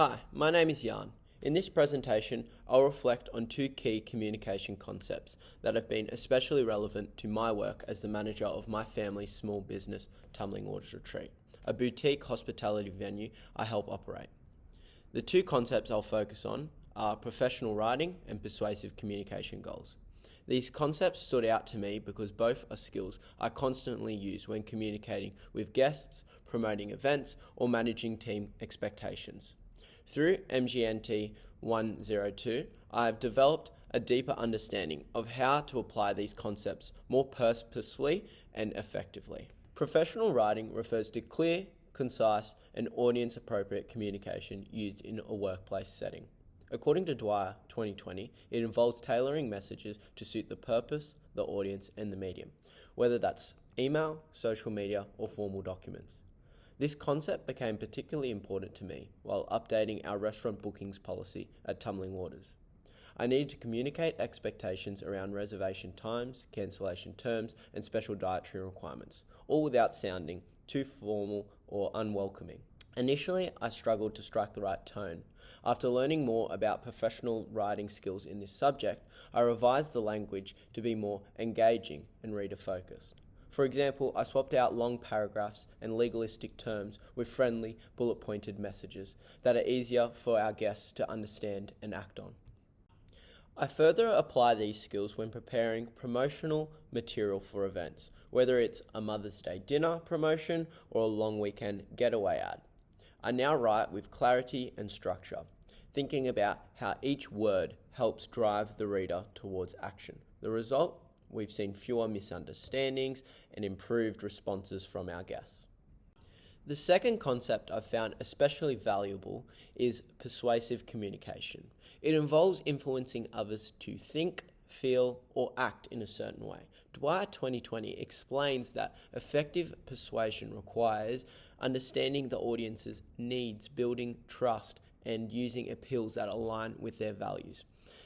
Hi, my name is Jan. In this presentation, I'll reflect on two key communication concepts that have been especially relevant to my work as the manager of my family's small business, Tumbling Waters Retreat, a boutique hospitality venue I help operate. The two concepts I'll focus on are professional writing and persuasive communication goals. These concepts stood out to me because both are skills I constantly use when communicating with guests, promoting events, or managing team expectations. Through MGNT 102, I have developed a deeper understanding of how to apply these concepts more purposefully and effectively. Professional writing refers to clear, concise, and audience-appropriate communication used in a workplace setting. According to Dwyer 2020, it involves tailoring messages to suit the purpose, the audience, and the medium, whether that's email, social media, or formal documents. This concept became particularly important to me while updating our restaurant bookings policy at Tumbling Waters. I needed to communicate expectations around reservation times, cancellation terms, and special dietary requirements, all without sounding too formal or unwelcoming. Initially, I struggled to strike the right tone. After learning more about professional writing skills in this subject, I revised the language to be more engaging and reader-focused. For example, I swapped out long paragraphs and legalistic terms with friendly, bullet-pointed messages that are easier for our guests to understand and act on. I further apply these skills when preparing promotional material for events, whether it's a Mother's Day dinner promotion or a long weekend getaway ad. I now write with clarity and structure, thinking about how each word helps drive the reader towards action. The result? We've seen fewer misunderstandings and improved responses from our guests. The second concept I've found especially valuable is persuasive communication. It involves influencing others to think, feel, or act in a certain way. Dwyer 2020 explains that effective persuasion requires understanding the audience's needs, building trust, and using appeals that align with their values.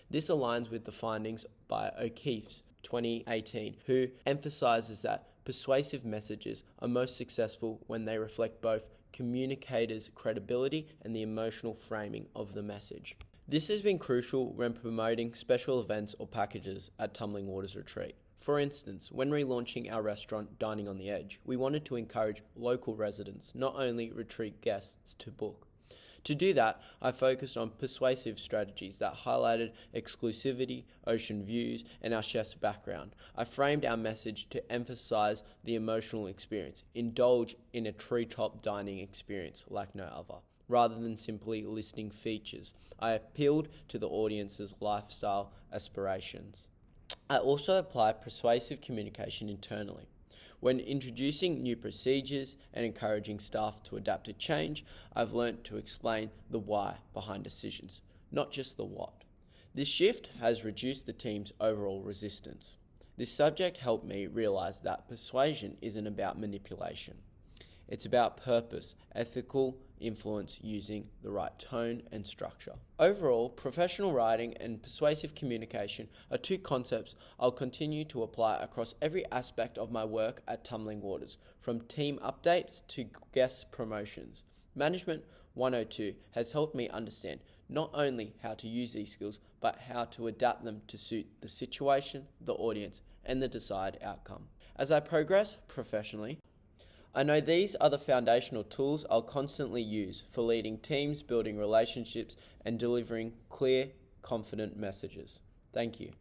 This aligns with the findings by O'Keefe's 2018, who emphasizes that persuasive messages are most successful when they reflect both communicators' credibility and the emotional framing of the message. This has been crucial when promoting special events or packages at Tumbling Waters Retreat. For instance, when relaunching our restaurant Dining on the Edge, we wanted to encourage local residents, not only retreat guests, to book. To do that, I focused on persuasive strategies that highlighted exclusivity, ocean views, and our chef's background. I framed our message to emphasize the emotional experience, indulge in a treetop dining experience like no other. Rather than simply listing features, I appealed to the audience's lifestyle aspirations. I also apply persuasive communication internally. When introducing new procedures and encouraging staff to adapt to change, I've learnt to explain the why behind decisions, not just the what. This shift has reduced the team's overall resistance. This subject helped me realize that persuasion isn't about manipulation. It's about purpose, ethical influence using the right tone and structure. Overall, professional writing and persuasive communication are two concepts I'll continue to apply across every aspect of my work at Tumbling Waters, from team updates to guest promotions. Management 102 has helped me understand not only how to use these skills, but how to adapt them to suit the situation, the audience, and the desired outcome. As I progress professionally, I know these are the foundational tools I'll constantly use for leading teams, building relationships, and delivering clear, confident messages. Thank you.